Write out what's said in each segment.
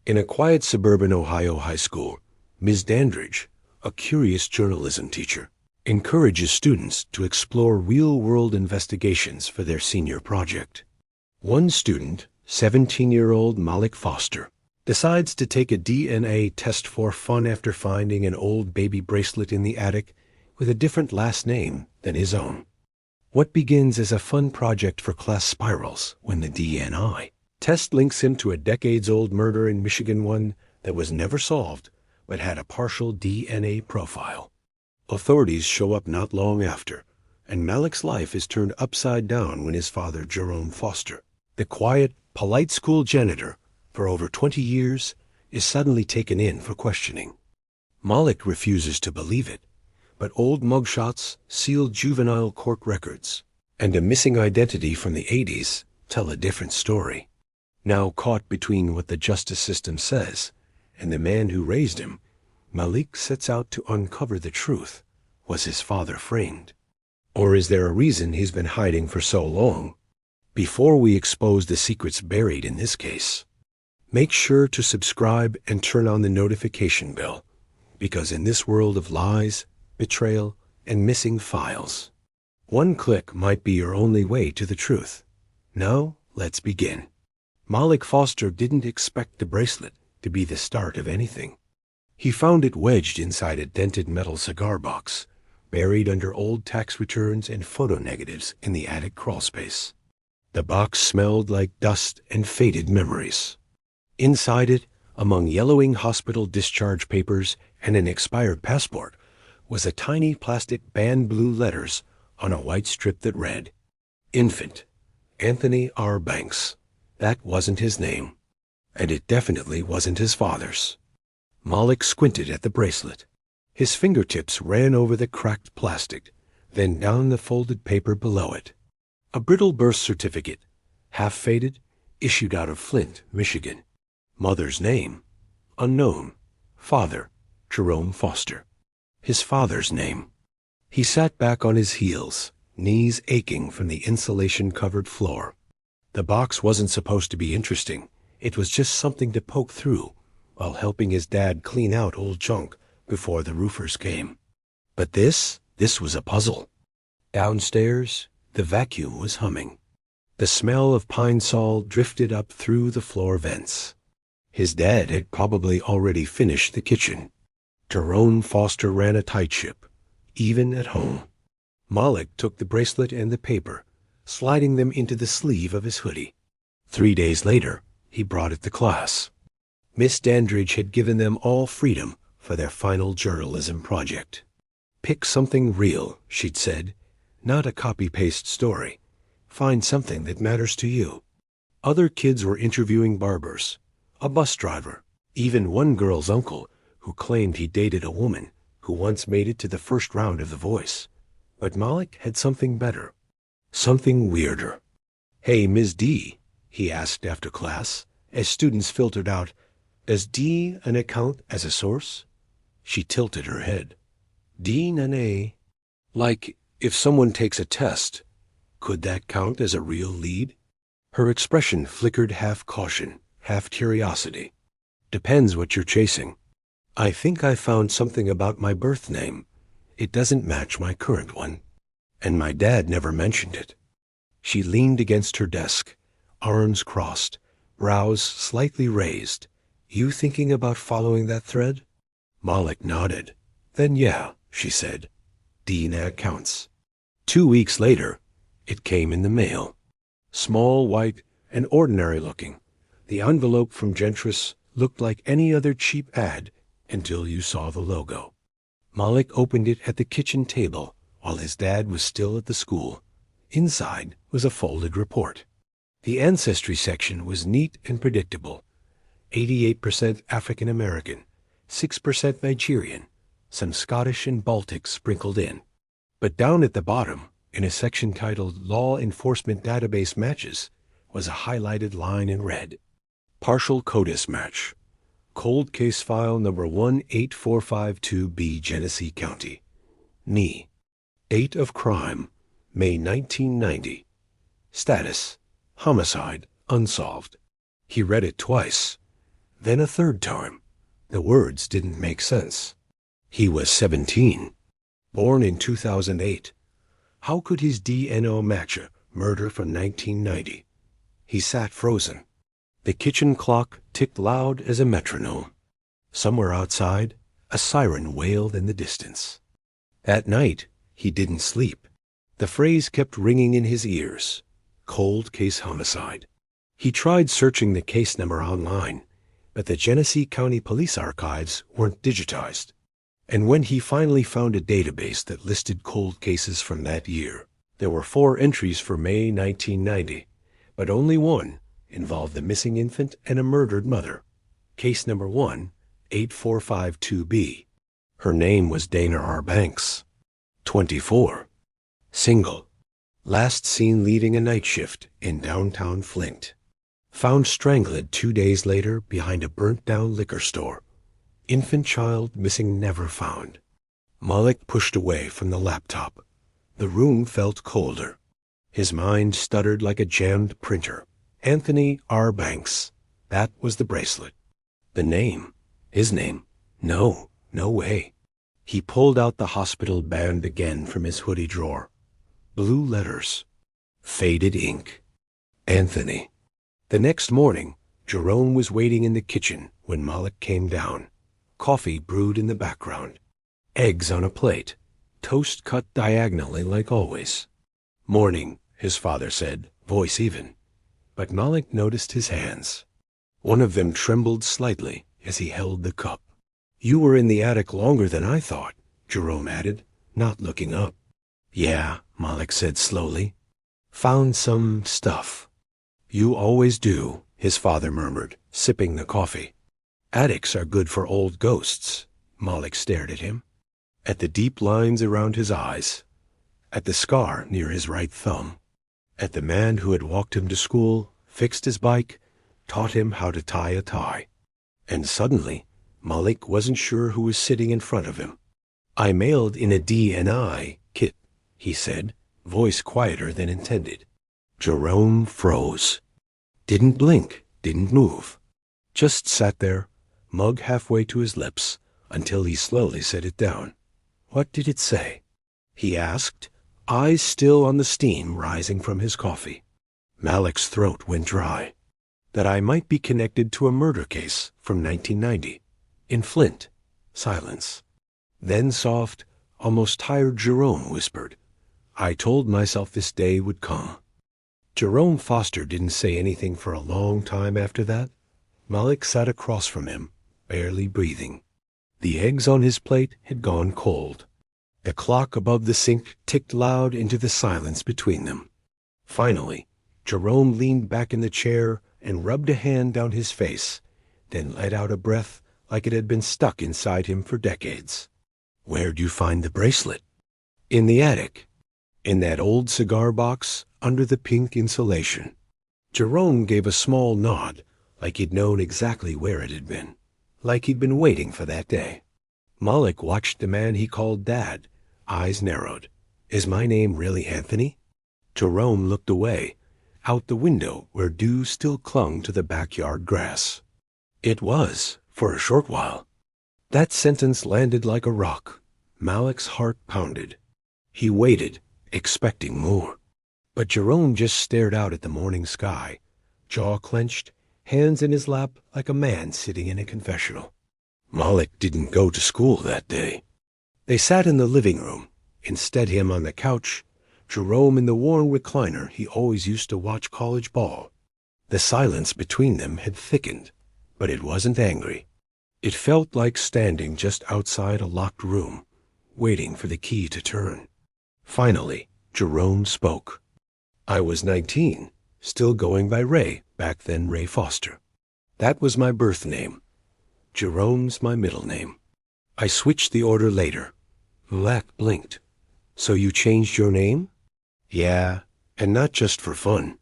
In a quiet suburban Ohio high school, Ms. Dandridge, a curious journalism teacher, encourages students to explore real-world investigations for their senior project. One student, 17-year-old Malik Foster, decides to take a DNA test for fun after finding an old baby bracelet in the attic with a different last name than his own. What begins as a fun project for class spirals when the DNA test links him to a decades-old murder in Michigan, one that was never solved but had a partial DNA profile. Authorities show up not long after, and Malik's life is turned upside down when his father, Jerome Foster, the quiet, polite school janitor for over 20 years, is suddenly taken in for questioning. Malik refuses to believe it, but old mugshots, sealed juvenile court records, and a missing identity from the 80s tell a different story. Now caught between what the justice system says and the man who raised him, Malik sets out to uncover the truth. Was his father framed? Or is there a reason he's been hiding for so long? Before we expose the secrets buried in this case, make sure to subscribe and turn on the notification bell, because in this world of lies, betrayal, and missing files, one click might be your only way to the truth. Now, let's begin. Malik Foster didn't expect the bracelet to be the start of anything. He found it wedged inside a dented metal cigar box, buried under old tax returns and photo negatives in the attic crawlspace. The box smelled like dust and faded memories. Inside it, among yellowing hospital discharge papers and an expired passport, was a tiny plastic band blue letters on a white strip that read, "Infant, Anthony R. Banks." That wasn't his name, and it definitely wasn't his father's. Malik squinted at the bracelet. His fingertips ran over the cracked plastic, then down the folded paper below it. A brittle birth certificate, half faded, issued out of Flint, Michigan. Mother's name, unknown. Father, Jerome Foster. His father's name. He sat back on his heels, knees aching from the insulation-covered floor. The box wasn't supposed to be interesting. It was just something to poke through while helping his dad clean out old junk before the roofers came. But this was a puzzle. Downstairs, the vacuum was humming. The smell of pine sol drifted up through the floor vents. His dad had probably already finished the kitchen. Jerome Foster ran a tight ship, even at home. Malik took the bracelet and the paper, sliding them into the sleeve of his hoodie. 3 days later, he brought it to class. Miss Dandridge had given them all freedom for their final journalism project. Pick something real, she'd said, not a copy-paste story. Find something that matters to you. Other kids were interviewing barbers, a bus driver, even one girl's uncle who claimed he dated a woman who once made it to the first round of The Voice. But Malik had something better. Something weirder. "Hey, Ms. D," he asked after class, as students filtered out, "Does D an account as a source?" She tilted her head. "D nane." Like, if someone takes a test, could that count as a real lead? Her expression flickered half caution, half curiosity. "Depends what you're chasing. I think I found something about my birth name. It doesn't match my current one. And my dad never mentioned it." She leaned against her desk, arms crossed, brows slightly raised. "You thinking about following that thread?" Malik nodded. "Then yeah," she said. "DNA counts." 2 weeks later, it came in the mail. Small, white, and ordinary-looking. The envelope from Gentris looked like any other cheap ad until you saw the logo. Malik opened it at the kitchen table while his dad was still at the school. Inside was a folded report. The ancestry section was neat and predictable. 88% African American, 6% Nigerian, some Scottish and Baltic sprinkled in. But down at the bottom, in a section titled Law Enforcement Database Matches, was a highlighted line in red. Partial CODIS match. Cold case file number 18452B, Genesee County. Knee. Date of crime, May 1990. Status, homicide, unsolved. He read it twice. Then a third time. The words didn't make sense. He was 17. Born in 2008. How could his DNA match a murder from 1990? He sat frozen. The kitchen clock ticked loud as a metronome. Somewhere outside, a siren wailed in the distance. At night, he didn't sleep. The phrase kept ringing in his ears. Cold case homicide. He tried searching the case number online, but the Genesee County Police Archives weren't digitized. And when he finally found a database that listed cold cases from that year, there were 4 entries for May 1990, but only one involved the missing infant and a murdered mother. Case number 1, 8452B. Her name was Dana R. Banks. 24. Single. Last seen leading a night shift in downtown Flint. Found strangled 2 days later behind a burnt-down liquor store. Infant child missing never found. Malik pushed away from the laptop. The room felt colder. His mind stuttered like a jammed printer. Anthony R. Banks. That was the bracelet. The name. His name. No way. He pulled out the hospital band again from his hoodie drawer. Blue letters. Faded ink. Anthony. The next morning, Jerome was waiting in the kitchen when Malik came down. Coffee brewed in the background. Eggs on a plate. Toast cut diagonally like always. Morning, his father said, voice even. But Malik noticed his hands. One of them trembled slightly as he held the cup. You were in the attic longer than I thought, Jerome added, not looking up. Yeah, Malik said slowly. Found some stuff. You always do, his father murmured, sipping the coffee. Attics are good for old ghosts. Malik stared at him. At the deep lines around his eyes. At the scar near his right thumb. At the man who had walked him to school, fixed his bike, taught him how to tie a tie. And suddenly, Malik wasn't sure who was sitting in front of him. I mailed in a D&I kit, he said, voice quieter than intended. Jerome froze. Didn't blink, didn't move. Just sat there, mug halfway to his lips, until he slowly set it down. What did it say? He asked, eyes still on the steam rising from his coffee. Malik's throat went dry. That I might be connected to a murder case from 1990. In Flint. Silence. Then soft, almost tired Jerome whispered, I told myself this day would come. Jerome Foster didn't say anything for a long time after that. Malik sat across from him, barely breathing. The eggs on his plate had gone cold. The clock above the sink ticked loud into the silence between them. Finally, Jerome leaned back in the chair and rubbed a hand down his face, then let out a breath like it had been stuck inside him for decades. Where'd you find the bracelet? In the attic. In that old cigar box under the pink insulation. Jerome gave a small nod, like he'd known exactly where it had been, like he'd been waiting for that day. Malik watched the man he called Dad, eyes narrowed. Is my name really Anthony? Jerome looked away, out the window where dew still clung to the backyard grass. It was, for a short while. That sentence landed like a rock. Malik's heart pounded. He waited, expecting more. But Jerome just stared out at the morning sky, jaw clenched, hands in his lap like a man sitting in a confessional. Malik didn't go to school that day. They sat in the living room, instead him on the couch, Jerome in the worn recliner he always used to watch college ball. The silence between them had thickened, but it wasn't angry. It felt like standing just outside a locked room, waiting for the key to turn. Finally, Jerome spoke. I was 19, still going by Ray, back then Ray Foster. That was my birth name. Jerome's my middle name. I switched the order later. Vlak blinked. So you changed your name? Yeah, and not just for fun.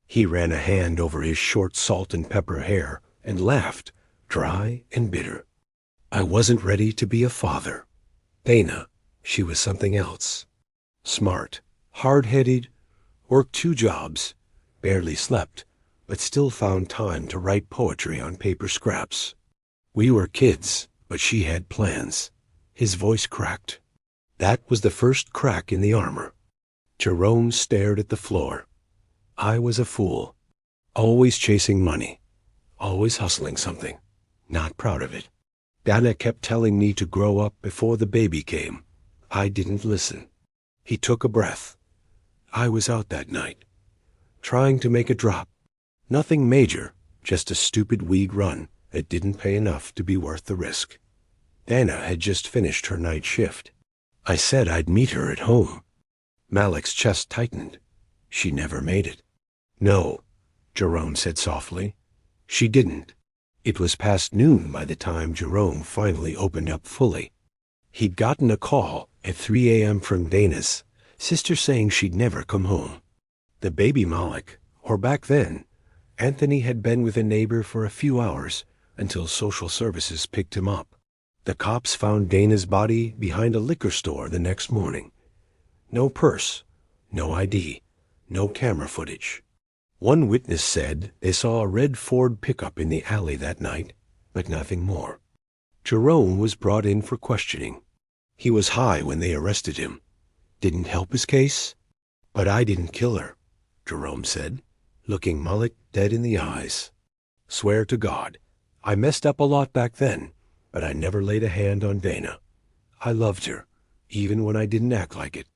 He ran a hand over his short salt and pepper hair and laughed, dry and bitter. I wasn't ready to be a father. Dana, she was something else. Smart, hard-headed, worked 2 jobs, barely slept, but still found time to write poetry on paper scraps. We were kids, but she had plans. His voice cracked. That was the first crack in the armor. Jerome stared at the floor. I was a fool. Always chasing money. Always hustling something. Not proud of it. Dana kept telling me to grow up before the baby came. I didn't listen. He took a breath. I was out that night, trying to make a drop. Nothing major, just a stupid weed run that didn't pay enough to be worth the risk. Dana had just finished her night shift. I said I'd meet her at home. Malik's chest tightened. She never made it. No, Jerome said softly. She didn't. It was past noon by the time Jerome finally opened up fully. He'd gotten a call at 3 a.m. from Dana's sister saying she'd never come home. The baby Malik, or back then, Anthony had been with a neighbor for a few hours until social services picked him up. The cops found Dana's body behind a liquor store the next morning. No purse, no ID, no camera footage. One witness said they saw a red Ford pickup in the alley that night, but nothing more. Jerome was brought in for questioning. He was high when they arrested him. Didn't help his case? But I didn't kill her, Jerome said, looking Malik dead in the eyes. Swear to God, I messed up a lot back then, but I never laid a hand on Dana. I loved her, even when I didn't act like it.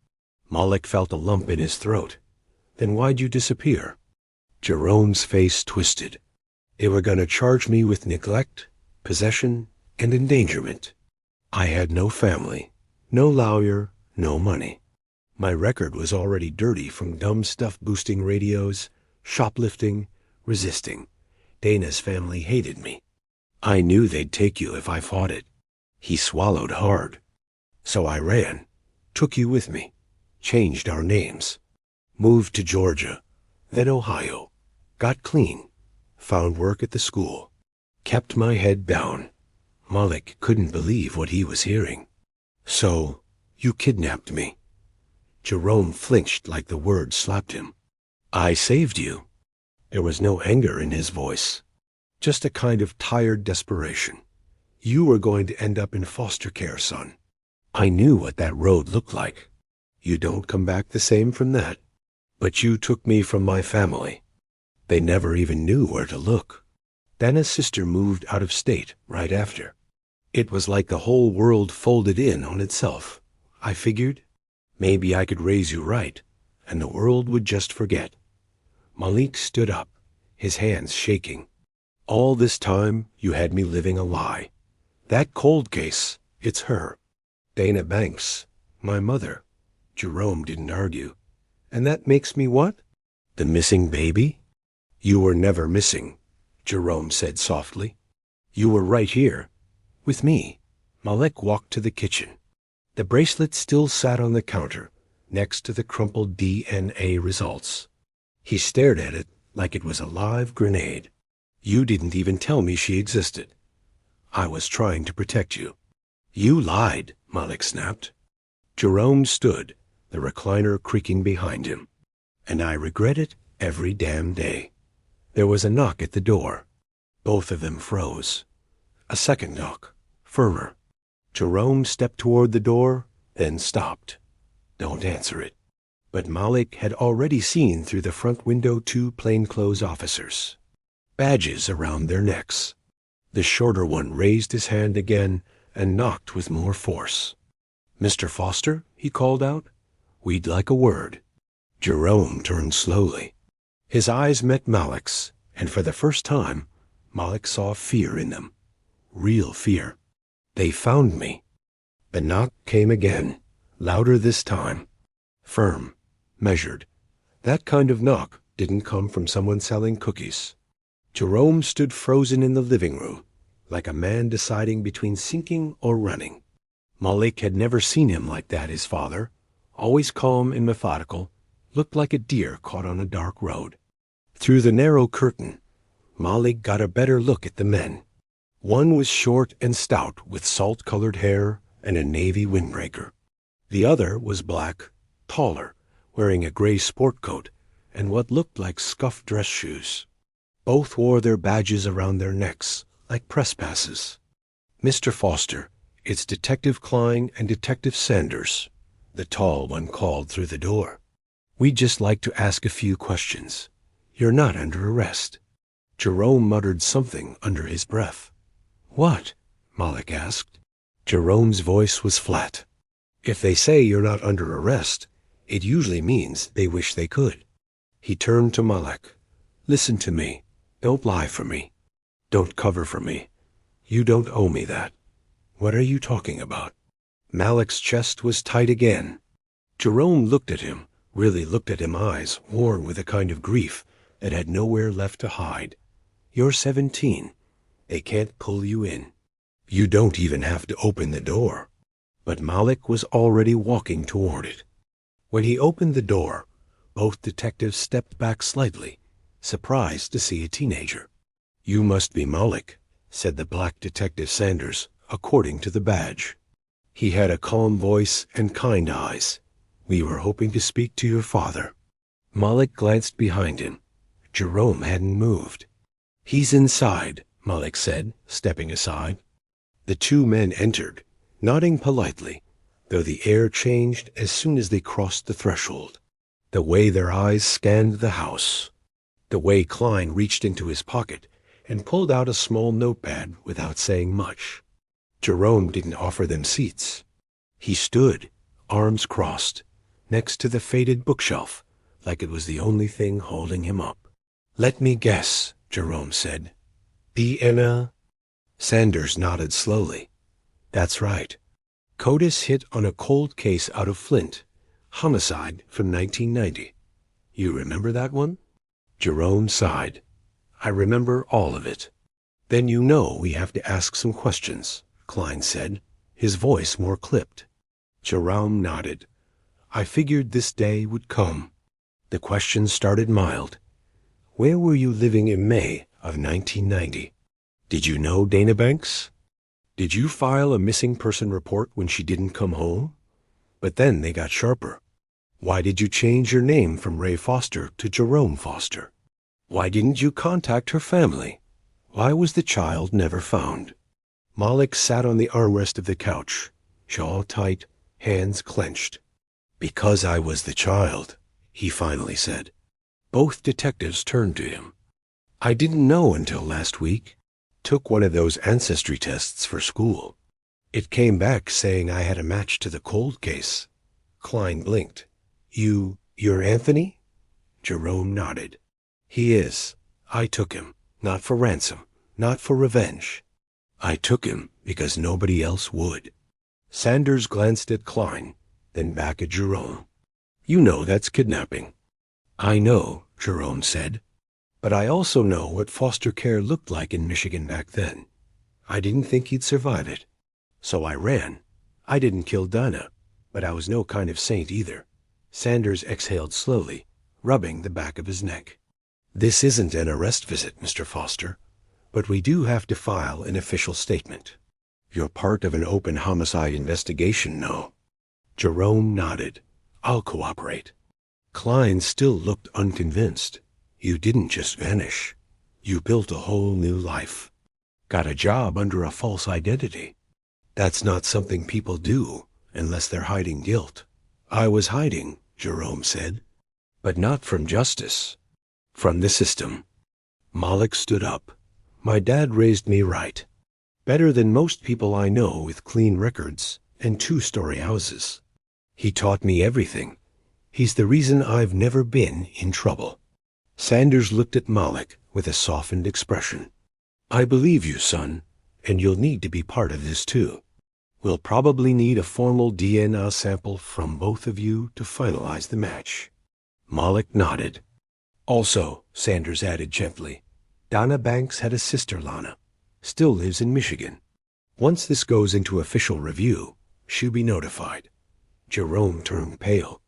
Malik felt a lump in his throat. Then why'd you disappear? Jerome's face twisted. They were going to charge me with neglect, possession, and endangerment. I had no family, no lawyer, no money. My record was already dirty from dumb stuff boosting radios, shoplifting, resisting. Dana's family hated me. I knew they'd take you if I fought it. He swallowed hard. So I ran, took you with me, changed our names, moved to Georgia, then Ohio, got clean, found work at the school, kept my head down. Malik couldn't believe what he was hearing. So, you kidnapped me. Jerome flinched like the word slapped him. I saved you. There was no anger in his voice, just a kind of tired desperation. You were going to end up in foster care, son. I knew what that road looked like. You don't come back the same from that. But you took me from my family. They never even knew where to look. Dana's sister moved out of state right after. It was like the whole world folded in on itself. I figured, maybe I could raise you right, and the world would just forget. Malik stood up, his hands shaking. All this time, you had me living a lie. That cold case, it's her. Dana Banks, my mother. Jerome didn't argue. And that makes me what? The missing baby? You were never missing, Jerome said softly. You were right here, with me. Malik walked to the kitchen. The bracelet still sat on the counter, next to the crumpled DNA results. He stared at it like it was a live grenade. You didn't even tell me she existed. I was trying to protect you. You lied, Malik snapped. Jerome stood, the recliner creaking behind him. And I regret it every damn day. There was a knock at the door. Both of them froze. A second knock, firmer. Jerome stepped toward the door, then stopped. Don't answer it. But Malik had already seen through the front window 2 plainclothes officers. Badges around their necks. The shorter one raised his hand again and knocked with more force. Mr. Foster, he called out. We'd like a word. Jerome turned slowly. His eyes met Malik's, and for the first time, Malik saw fear in them. Real fear. They found me. The knock came again, louder this time. Firm, measured. That kind of knock didn't come from someone selling cookies. Jerome stood frozen in the living room, like a man deciding between sinking or running. Malik had never seen him like that, his father, always calm and methodical, looked like a deer caught on a dark road. Through the narrow curtain, Malik got a better look at the men. One was short and stout with salt-colored hair and a navy windbreaker. The other was black, taller, wearing a gray sport coat and what looked like scuffed dress shoes. Both wore their badges around their necks, like press passes. Mr. Foster, it's Detective Klein and Detective Sanders. The tall one called through the door. We'd just like to ask a few questions. You're not under arrest. Jerome muttered something under his breath. What? Malik asked. Jerome's voice was flat. If they say you're not under arrest, it usually means they wish they could. He turned to Malik. Listen to me. Don't lie for me. Don't cover for me. You don't owe me that. What are you talking about? Malik's chest was tight again. Jerome looked at him, really looked at him, eyes worn with a kind of grief that had nowhere left to hide. You're 17. They can't pull you in. You don't even have to open the door. But Malik was already walking toward it. When he opened the door, both detectives stepped back slightly, surprised to see a teenager. You must be Malik, said the black Detective Sanders, according to the badge. He had a calm voice and kind eyes. We were hoping to speak to your father. Malik glanced behind him. Jerome hadn't moved. He's inside, Malik said, stepping aside. The two men entered, nodding politely, though the air changed as soon as they crossed the threshold. The way their eyes scanned the house. The way Klein reached into his pocket and pulled out a small notepad without saying much. Jerome didn't offer them seats. He stood, arms crossed, next to the faded bookshelf, like it was the only thing holding him up. Let me guess, Jerome said. Vienna? Sanders nodded slowly. That's right. CODIS hit on a cold case out of Flint. Homicide from 1990. You remember that one? Jerome sighed. I remember all of it. Then you know we have to ask some questions, Klein said, his voice more clipped. Jerome nodded. I figured this day would come. The questions started mild. Where were you living in May of 1990? Did you know Dana Banks? Did you file a missing person report when she didn't come home? But then they got sharper. Why did you change your name from Ray Foster to Jerome Foster? Why didn't you contact her family? Why was the child never found? Malik sat on the armrest of the couch, jaw tight, hands clenched. Because I was the child, he finally said. Both detectives turned to him. I didn't know until last week. Took one of those ancestry tests for school. It came back saying I had a match to the cold case. Klein blinked. You're Anthony? Jerome nodded. He is. I took him, not for ransom, not for revenge. I took him because nobody else would. Sanders glanced at Klein, then back at Jerome. You know that's kidnapping. I know, Jerome said. But I also know what foster care looked like in Michigan back then. I didn't think he'd survive it. So I ran. I didn't kill Dana, but I was no kind of saint either. Sanders exhaled slowly, rubbing the back of his neck. This isn't an arrest visit, Mr. Foster, but we do have to file an official statement. You're part of an open homicide investigation, no? Jerome nodded. I'll cooperate. Klein still looked unconvinced. You didn't just vanish. You built a whole new life. Got a job under a false identity. That's not something people do unless they're hiding guilt. I was hiding, Jerome said. But not from justice. From the system. Malik stood up. My dad raised me right. Better than most people I know with clean records and two-story houses. He taught me everything. He's the reason I've never been in trouble. Sanders looked at Malik with a softened expression. I believe you, son, and you'll need to be part of this too. We'll probably need a formal DNA sample from both of you to finalize the match. Malik nodded. Also, Sanders added gently, Dana Banks had a sister, Lana. Still lives in Michigan. Once this goes into official review, she'll be notified. Jerome turned pale.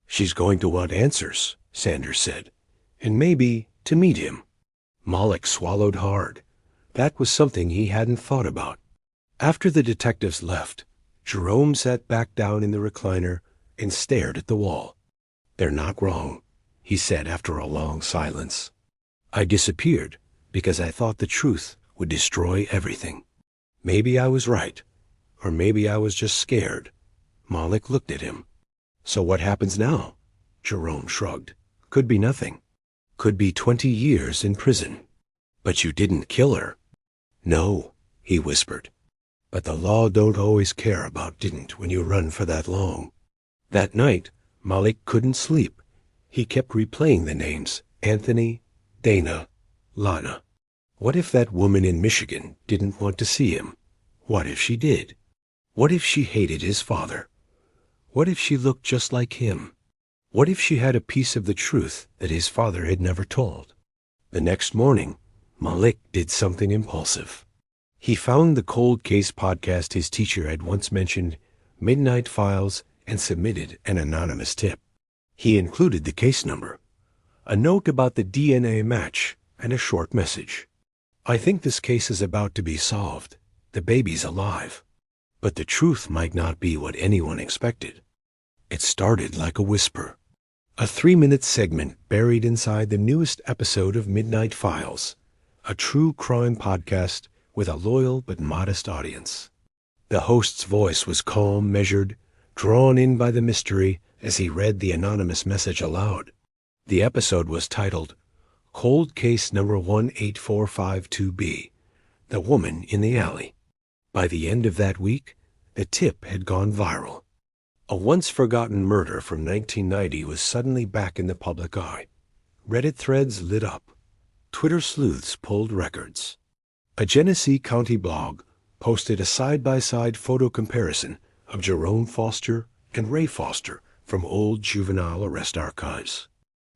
She's going to want answers, Sanders said. And maybe to meet him. Malik swallowed hard. That was something he hadn't thought about. After the detectives left, Jerome sat back down in the recliner and stared at the wall. They're not wrong, he said after a long silence. I disappeared because I thought the truth would destroy everything. Maybe I was right, or maybe I was just scared. Malik looked at him. So what happens now? Jerome shrugged. Could be nothing. Could be 20 years in prison. But you didn't kill her. No, he whispered. But the law don't always care about didn't when you run for that long. That night, Malik couldn't sleep. He kept replaying the names, Anthony, Dana, Lana. What if that woman in Michigan didn't want to see him? What if she did? What if she hated his father? What if she looked just like him? What if she had a piece of the truth that his father had never told? The next morning, Malik did something impulsive. He found the cold case podcast his teacher had once mentioned, Midnight Files, and submitted an anonymous tip. He included the case number, a note about the DNA match, and a short message. I think this case is about to be solved. The baby's alive. But the truth might not be what anyone expected. It started like a whisper. A 3-minute segment buried inside the newest episode of Midnight Files, a true crime podcast with a loyal but modest audience. The host's voice was calm, measured, drawn in by the mystery as he read the anonymous message aloud. The episode was titled, Cold Case Number 18452B, The Woman in the Alley. By the end of that week, the tip had gone viral. A once-forgotten murder from 1990 was suddenly back in the public eye. Reddit threads lit up. Twitter sleuths pulled records. A Genesee County blog posted a side-by-side photo comparison of Jerome Foster and Ray Foster from old juvenile arrest archives.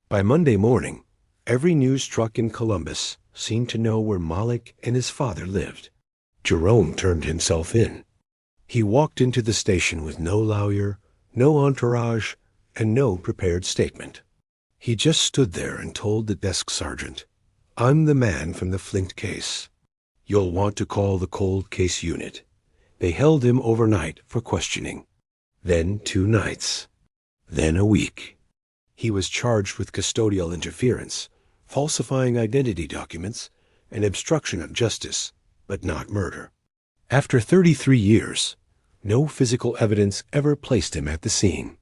By Monday morning, every news truck in Columbus seemed to know where Malik and his father lived. Jerome turned himself in. He walked into the station with no lawyer, no entourage, and no prepared statement. He just stood there and told the desk sergeant, I'm the man from the Flint case. You'll want to call the cold case unit. They held him overnight for questioning. Then 2 nights. Then a week. He was charged with custodial interference, falsifying identity documents, and obstruction of justice, but not murder. After 33 years, no physical evidence ever placed him at the scene.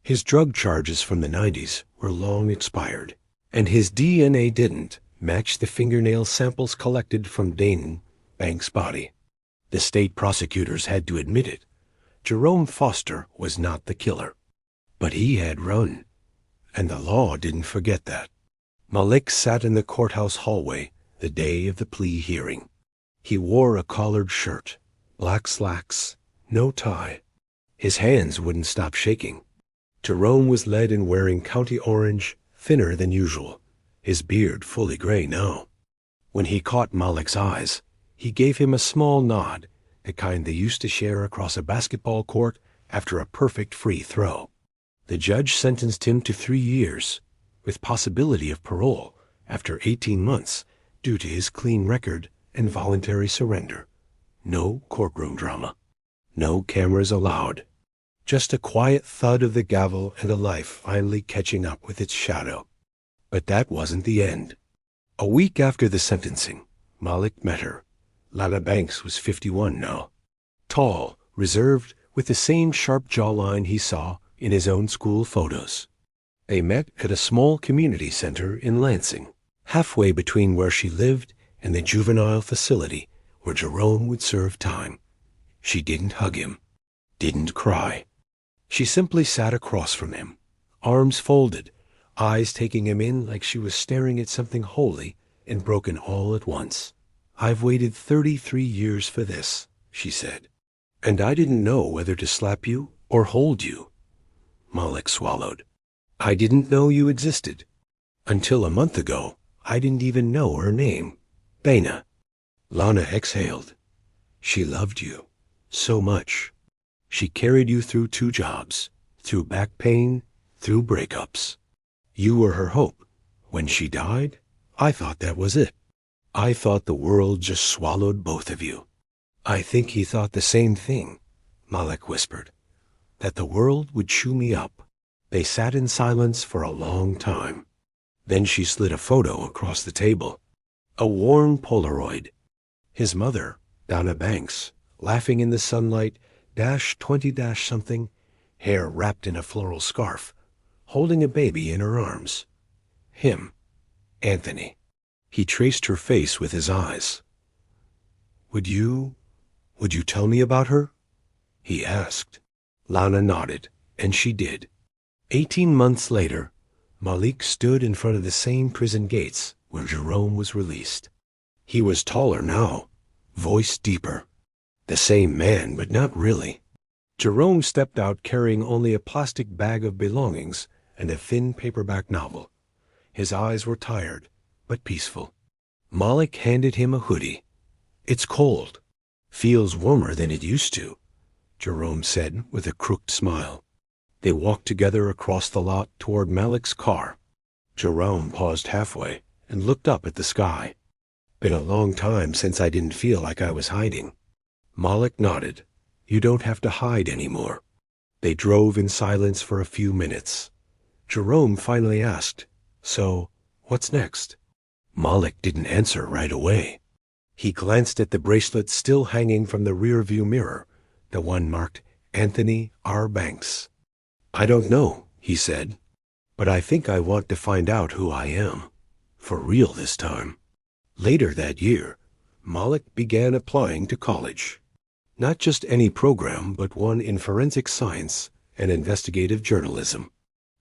His drug charges from the 90s were long expired, and his DNA didn't match the fingernail samples collected from Dane Banks' body. The state prosecutors had to admit it. Jerome Foster was not the killer. But he had run, and the law didn't forget that. Malik sat in the courthouse hallway the day of the plea hearing. He wore a collared shirt, black slacks, no tie. His hands wouldn't stop shaking. Jerome was led in wearing county orange, thinner than usual, his beard fully gray now. When he caught Malik's eyes, he gave him a small nod, the kind they used to share across a basketball court after a perfect free throw. The judge sentenced him to 3 years, with possibility of parole after 18 months due to his clean record and voluntary surrender. No courtroom drama. No cameras allowed. Just a quiet thud of the gavel and a life finally catching up with its shadow. But that wasn't the end. A week after the sentencing, Malik met her. Lana Banks was 51 now. Tall, reserved, with the same sharp jawline he saw in his own school photos. They met at a small community center in Lansing, halfway between where she lived and the juvenile facility where Jerome would serve time. She didn't hug him, didn't cry. She simply sat across from him, arms folded, eyes taking him in like she was staring at something holy and broken all at once. I've waited 33 years for this, she said. And I didn't know whether to slap you or hold you. Malik swallowed. I didn't know you existed. Until a month ago, I didn't even know her name. Dana. Lana exhaled. She loved you. So much. She carried you through 2 jobs, through back pain, through breakups. You were her hope. When she died, I thought that was it. I thought the world just swallowed both of you. I think he thought the same thing, Malik whispered, that the world would chew me up. They sat in silence for a long time. Then she slid a photo across the table. A worn Polaroid. His mother, Donna Banks, laughing in the sunlight, -20-something, hair wrapped in a floral scarf, holding a baby in her arms. Him, Anthony. He traced her face with his eyes. Would you tell me about her? He asked. Lana nodded, and she did. 18 months later, Malik stood in front of the same prison gates where Jerome was released. He was taller now, voice deeper. The same man, but not really. Jerome stepped out carrying only a plastic bag of belongings and a thin paperback novel. His eyes were tired, but peaceful. Malik handed him a hoodie. It's cold. Feels warmer than it used to, Jerome said with a crooked smile. They walked together across the lot toward Malik's car. Jerome paused halfway and looked up at the sky. Been a long time since I didn't feel like I was hiding. Malik nodded. You don't have to hide anymore. They drove in silence for a few minutes. Jerome finally asked, So, what's next? Malik didn't answer right away. He glanced at the bracelet still hanging from the rearview mirror, the one marked Anthony R. Banks. I don't know, he said, but I think I want to find out who I am. For real this time. Later that year, Malik began applying to college. Not just any program, but one in forensic science and investigative journalism.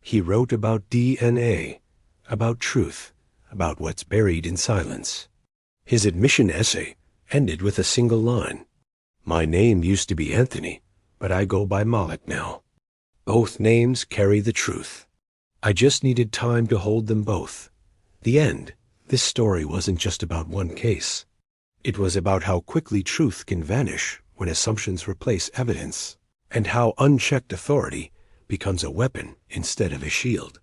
He wrote about DNA, about truth, about what's buried in silence. His admission essay ended with a single line. My name used to be Anthony, but I go by Malik now. Both names carry the truth. I just needed time to hold them both. The end. This story wasn't just about one case. It was about how quickly truth can vanish when assumptions replace evidence, and how unchecked authority becomes a weapon instead of a shield.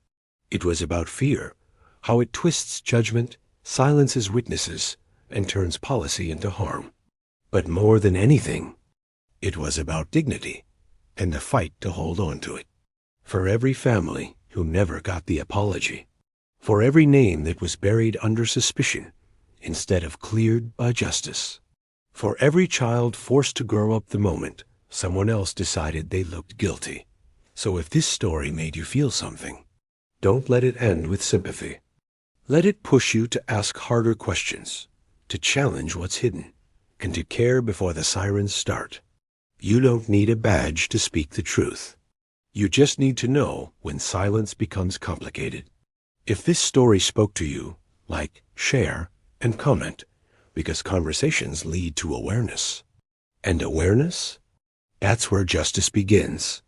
It was about fear, how it twists judgment, silences witnesses, and turns policy into harm. But more than anything, it was about dignity and the fight to hold on to it. For every family who never got the apology, for every name that was buried under suspicion instead of cleared by justice, for every child forced to grow up the moment someone else decided they looked guilty. So if this story made you feel something, don't let it end with sympathy. Let it push you to ask harder questions, to challenge what's hidden, and to care before the sirens start. You don't need a badge to speak the truth. You just need to know when silence becomes complicated. If this story spoke to you, like, share, and comment, because conversations lead to awareness. And awareness? That's where justice begins.